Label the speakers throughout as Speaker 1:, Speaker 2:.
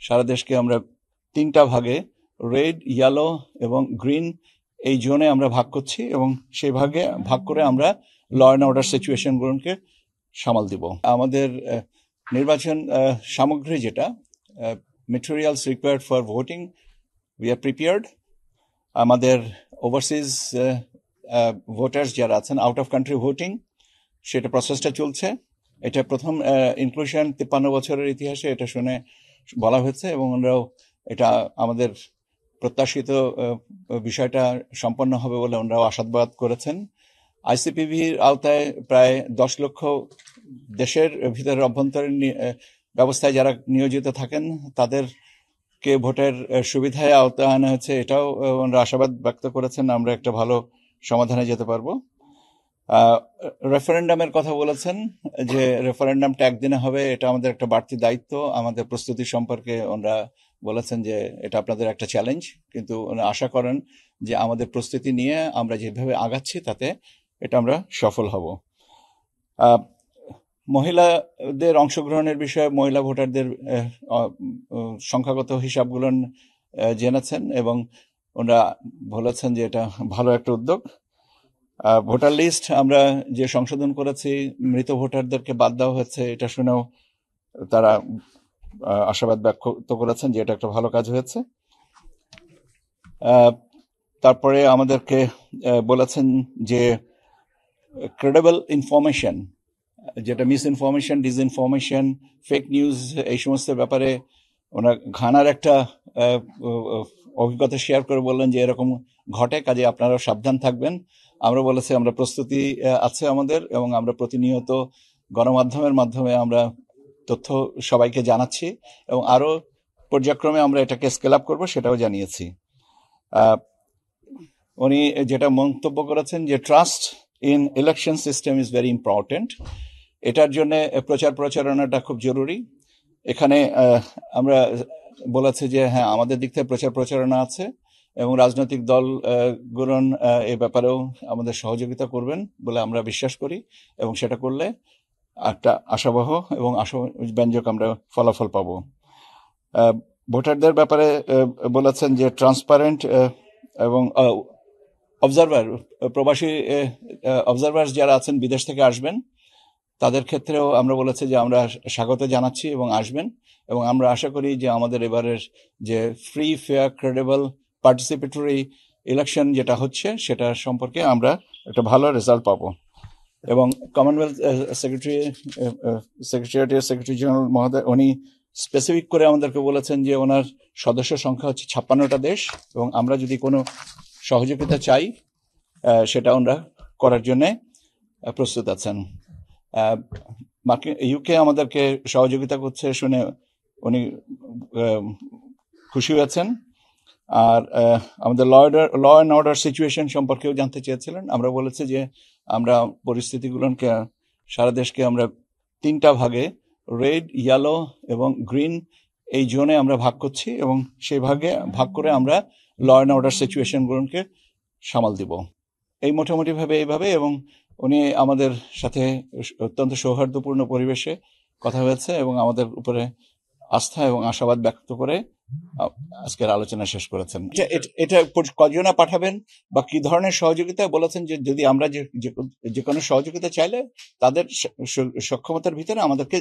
Speaker 1: সারা দেশকে আমরা 3টা ভাগে রেড, ইয়েলো এবং গ্রিন এই জোনে আমরা ভাগ করছি এবং সেই ভাগে ভাগ করে আমরা ল অ্যান্ড অর্ডার সিচুয়েশনগুলোকে সামাল দিব। আমাদের নির্বাচন সামগ্রী যেটা materials required for voting, we are prepared. আমাদের ওভারসিজ ভোটার্স যারা আছেন, আউট অফ কান্ট্রি ভোটিং, সেটা প্রসেসটা চলছে। এটা প্রথম ইনক্লুশন 53 বছরের ইতিহাসে এটা শুনে বলা হয়েছে এবং ওনারাও এটা আমাদের প্রত্যাশিত বিষয়টা সম্পন্ন হবে বলে ওনারাও আশাবাদ করেছেন। আইসিপিভির আওতায় প্রায় 10 লক্ষ দেশের ভিতরে অভ্যন্তরীণ ব্যবস্থায় যারা নিয়োজিত থাকেন তাদেরকে ভোটের সুবিধায় আওতায় আনা হয়েছে, এটাও ওনারা আশাবাদ ব্যক্ত করেছেন আমরা একটা ভালো সমাধানে যেতে পারবো। রেফারেন্ডামের কথা বলেছেন যে রেফারেন্ডামটা একদিনে হবে, এটা আমাদের একটা বাড়তি দায়িত্ব। আমাদের প্রস্তুতি সম্পর্কে ওনারা বলেছেন যে এটা আপনাদের একটা চ্যালেঞ্জ, কিন্তু ওনারা আশা করেন যে আমাদের প্রস্তুতি নিয়ে আমরা যেভাবে আগাচ্ছি তাতে এটা আমরা সফল হব। মহিলাদের অংশগ্রহণের বিষয়ে মহিলা ভোটারদের সংখ্যাগত হিসাবগুলো জেনেছেন এবং ওনারা বলেছেন যে এটা ভালো একটা উদ্যোগ। ভোটার লিস্ট আমরা যে সংশোধন করেছি, মৃত ভোটারদেরকে বাদ দেওয়া হয়েছে, এটা শুনেও তারা আশাবাদ ব্যক্ত করেছেন যে এটা একটা ভালো কাজ হয়েছে। তারপরে আমাদেরকে বলেছেন যে ক্রেডিবল ইনফরমেশন, যেটা miss information, disinformation, fake news, এই সমস্ত ব্যাপারে ওনার ঘানার একটা অভিজ্ঞতা শেয়ার করে বললেন যে এরকম ঘটে, কাজে আপনারা সাবধান থাকবেন। আমরা বলেছি আমরা প্রস্তুতি আছে আমাদের এবং আমরা প্রতিনিয়ত গণমাধ্যমের মাধ্যমে আমরা তথ্য সবাইকে জানাচ্ছি এবং আরো পর্যায়ক্রমে আমরা এটাকে স্কেল আপ করবো, সেটাও জানিয়েছি। উনি যেটা মন্তব্য করেছেন যে trust in election system is very important, এটার জন্য প্রচার প্রচারণাটা খুব জরুরি। এখানে আমরা বলেছি যে হ্যাঁ, আমাদের দিক থেকে প্রচার প্রচারণা আছে এবং রাজনৈতিক দলগুলো এ ব্যাপারেও আমাদের সহযোগিতা করবেন বলে আমরা বিশ্বাস করি এবং সেটা করলে একটা আশাবহ এবং আশাব্যঞ্জক আমরা ফলাফল পাব। ভোটারদের ব্যাপারে বলেছেন যে ট্রান্সপারেন্ট এবং অবজারভার, প্রবাসী অবজারভার যারা আছেন বিদেশ থেকে আসবেন তাদের ক্ষেত্রেও আমরা বলেছি যে আমরা স্বাগত জানাচ্ছি এবং আসবেন এবং আমরা আশা করি যে আমাদের এবারের যে free, fair, credible, participatory election যেটা হচ্ছে সেটা সম্পর্কে আমরা একটা ভালো রেজাল্ট পাবো। এবং কমনওয়েলথ সেক্রেটারিয়েট সেক্রেটারি জেনারেল মহোদয় উনি স্পেসিফিক করে আমাদেরকে বলেছেন যে ওনার সদস্য সংখ্যা হচ্ছে 56টা দেশ এবং আমরা যদি কোনো সহযোগিতা চাই সেটা ওনারা করার জন্য প্রস্তুত আছেন। ইউকে আমাদেরকে সহযোগিতা করছে শুনে উনি খুশি হয়েছেন। আর আমাদের ল অ্যান্ড অর্ডার সিচুয়েশন সম্পর্কেও জানতে চেয়েছিলেন। আমরা বলেছি যে আমরা পরিস্থিতিগুলোকে সারা দেশকে আমরা 3টা ভাগে রেড, ইয়েলো এবং গ্রিন এই জোনে আমরা ভাগ করছি এবং সেই ভাগে ভাগ করে আমরা ল অ্যান্ড অর্ডার সিচুয়েশনগুলোকে সামাল দিব। এই মোটামুটি ভাবে এইভাবে, এবং উনি আমাদের সাথে অত্যন্ত সৌহার্দ্যপূর্ণ পরিবেশে কথা হয়েছে এবং আমাদের উপরে আস্থা এবং আশাবাদ ব্যক্ত করে আজকের আলোচনা শেষ করেছেন। এটা কজনা পাঠাবেন বা কি ধরনের সহযোগিতা বলেছেন যে যদি আমরা যে কোনো সহযোগিতা চাইলে তাদের সক্ষমতার ভিতরে আমাদেরকে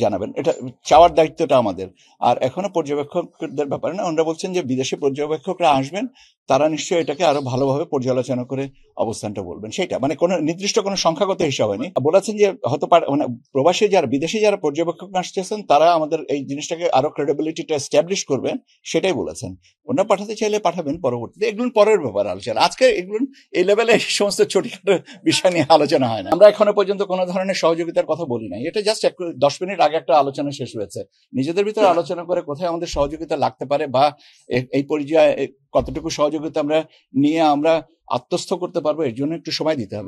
Speaker 1: জানাবেন, এটা চাওয়ার দায়িত্বটা আমাদের। আর এখনো পর্যবেক্ষকদের ব্যাপারে না, ওনারা বলছেন যে বিদেশি পর্যবেক্ষকরা আসবেন, তারা নিশ্চয়ই এটাকে আরো ভালোভাবে পর্যালোচনা করে অবস্থানটা বলবেন। সেটা মানে কোনো নির্দিষ্ট কোনো সংখ্যাগত হিসাব হয়নি। বলেছেন যে হতে পারে মানে প্রবাসী যারা, বিদেশি যারা পর্যবেক্ষক আসতেছেন তারা আমাদের এই জিনিসটাকে আরো ক্রেডিবিলিটিটা এস্টাবলিশ করবেন, সেটাই বলেছেন। ওনারা পাঠাতে চাইলে পাঠাবেন পরবর্তীতে, এগুলো পরের ব্যাপার আলোচনা। আজকে এগুলো এই লেভেলে এই সমস্ত ছোটখাটো বিষয় নিয়ে আলোচনা হয় না। আমরা এখনো পর্যন্ত কোনো ধরনের সহযোগিতার কথা বলি নাই, এটা জাস্ট 10 মিনিট আগে একটা আলোচনা শেষ হয়েছে। নিজেদের ভিতরে আলোচনা করে কোথায় আমাদের সহযোগিতা লাগতে পারে বা এই পর্যায়ে কতটুকু সহযোগিতা আমরা নিয়ে আমরা আত্মস্থ করতে পারবো, এর জন্য একটু সময় দিতে হবে।